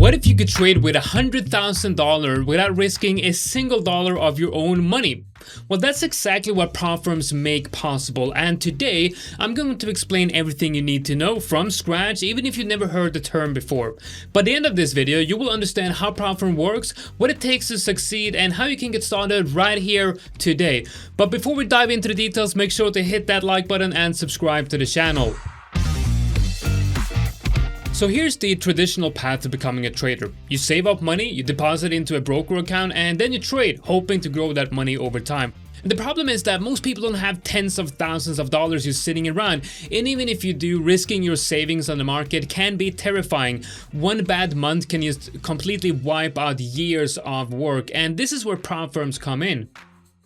What if you could trade with $100,000 without risking a single dollar of your own money? Well, that's exactly what prop firms make possible, and today I'm going to explain everything you need to know from scratch, even if you've never heard the term before. By the end of this video, you will understand how prop firm works, what it takes to succeed, and how you can get started right here today. But before we dive into the details, make sure to hit that like button and subscribe to the channel. So here's the traditional path to becoming a trader. You save up money, you deposit into a broker account, and then you trade, hoping to grow that money over time. And the problem is that most people don't have tens of thousands of dollars just sitting around, and even if you do, risking your savings on the market can be terrifying. One bad month can just completely wipe out years of work, and this is where prop firms come in.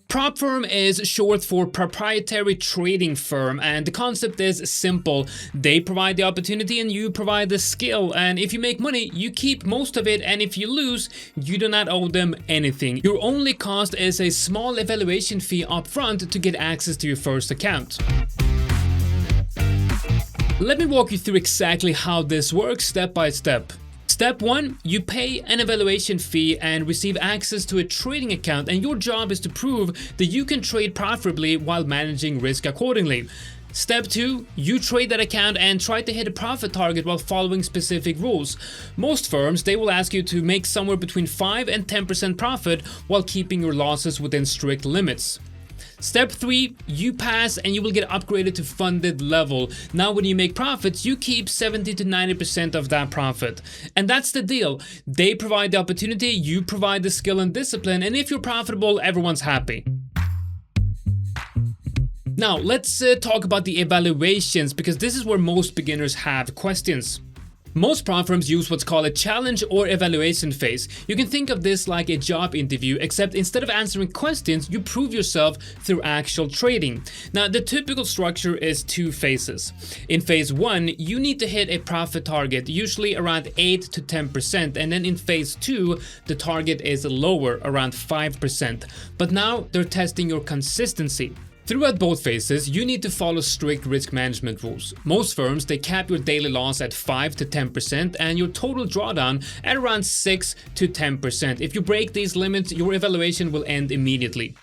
Prop firm is short for proprietary trading firm, and the concept is simple. They provide the opportunity and you provide the skill, and if you make money, you keep most of it, and if you lose, you do not owe them anything. Your only cost is a small evaluation fee up front to get access to your first account. Let me walk you through exactly how this works step by step. Step 1, you pay an evaluation fee and receive access to a trading account, and your job is to prove that you can trade profitably while managing risk accordingly. Step 2, you trade that account and try to hit a profit target while following specific rules. Most firms, they will ask you to make somewhere between 5 and 10% profit while keeping your losses within strict limits. Step 3, you pass and you will get upgraded to funded level. Now when you make profits, you keep 70 to 90% of that profit. And that's the deal. They provide the opportunity, you provide the skill and discipline, and if you're profitable, everyone's happy. Now let's talk about the evaluations, because this is where most beginners have questions. Most prop firms use what's called a challenge or evaluation phase. You can think of this like a job interview, except instead of answering questions, you prove yourself through actual trading. Now, the typical structure is 2 phases. In phase 1, you need to hit a profit target, usually around 8 to 10%, and then in phase 2, the target is lower, around 5%. But now they're testing your consistency. Throughout both phases, you need to follow strict risk management rules. Most firms, they cap your daily loss at 5 to 10% and your total drawdown at around 6 to 10%. If you break these limits, your evaluation will end immediately.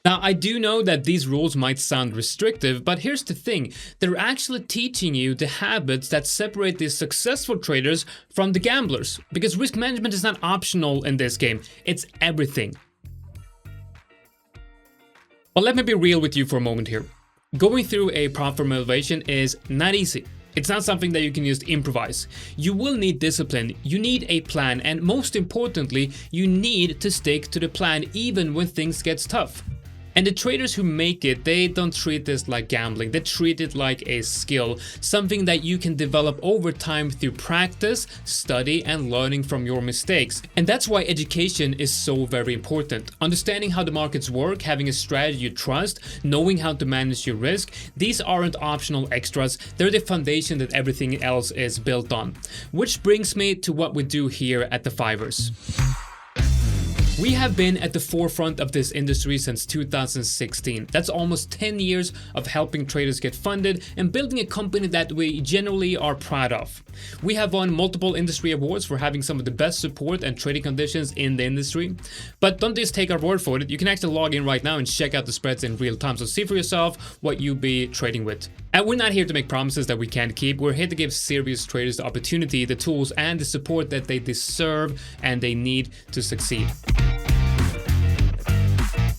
Now, I do know that these rules might sound restrictive, but here's the thing. They're actually teaching you the habits that separate the successful traders from the gamblers. Because risk management is not optional in this game, it's everything. But let me be real with you for a moment here. Going through a prop firm evaluation is not easy. It's not something that you can just improvise. You will need discipline, you need a plan, and most importantly, you need to stick to the plan even when things get tough. And the traders who make it, they don't treat this like gambling, they treat it like a skill, something that you can develop over time through practice, study, and learning from your mistakes. And that's why education is so very important. Understanding how the markets work, having a strategy you trust, knowing how to manage your risk, these aren't optional extras, they're the foundation that everything else is built on. Which brings me to what we do here at the Fivers. We have been at the forefront of this industry since 2016. That's almost 10 years of helping traders get funded and building a company that we generally are proud of. We have won multiple industry awards for having some of the best support and trading conditions in the industry. But don't just take our word for it. You can actually log in right now and check out the spreads in real time. So see for yourself what you'll be trading with. And we're not here to make promises that we can't keep. We're here to give serious traders the opportunity, the tools, and the support that they deserve and they need to succeed.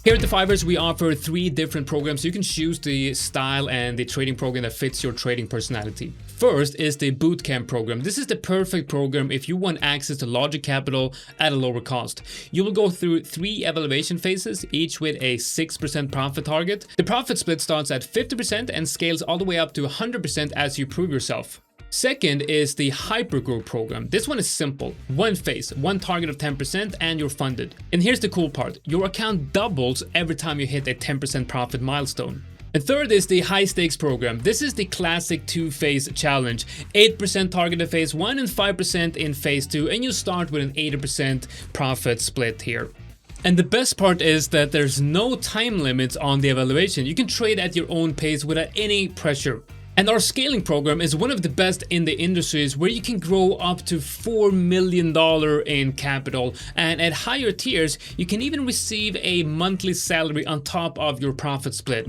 Here at the Fivers, we offer 3 different programs. You can choose the style and the trading program that fits your trading personality. First is the bootcamp program. This is the perfect program if you want access to larger capital at a lower cost. You will go through 3 evaluation phases, each with a 6% profit target. The profit split starts at 50% and scales all the way up to 100% as you prove yourself. Second is the hypergrowth program. This one is simple. 1 phase, 1 target of 10%, and you're funded. And here's the cool part. Your account doubles every time you hit a 10% profit milestone. And third is the high stakes program. This is the classic 2-phase challenge. 8% target in phase 1 and 5% in phase 2, and you start with an 80% profit split here. And the best part is that there's no time limits on the evaluation. You can trade at your own pace without any pressure. And our scaling program is one of the best in the industries, where you can grow up to $4 million in capital. And at higher tiers, you can even receive a monthly salary on top of your profit split.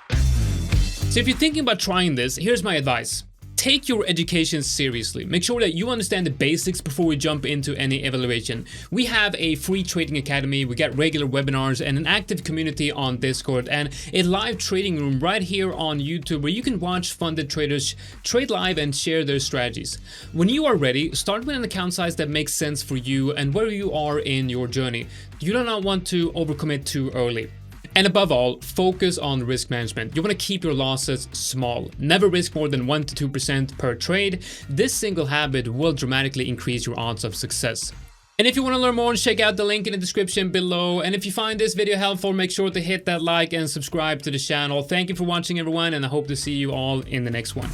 So if you're thinking about trying this, here's my advice. Take your education seriously. Make sure that you understand the basics before we jump into any evaluation. We have a free trading academy, we got regular webinars and an active community on Discord, and a live trading room right here on YouTube where you can watch funded traders trade live and share their strategies. When you are ready, start with an account size that makes sense for you and where you are in your journey. You do not want to overcommit too early. And above all, focus on risk management. You want to keep your losses small. Never risk more than 1 to 2% per trade. This single habit will dramatically increase your odds of success. And if you want to learn more, check out the link in the description below. And if you find this video helpful, make sure to hit that like and subscribe to the channel. Thank you for watching, everyone, and I hope to see you all in the next one.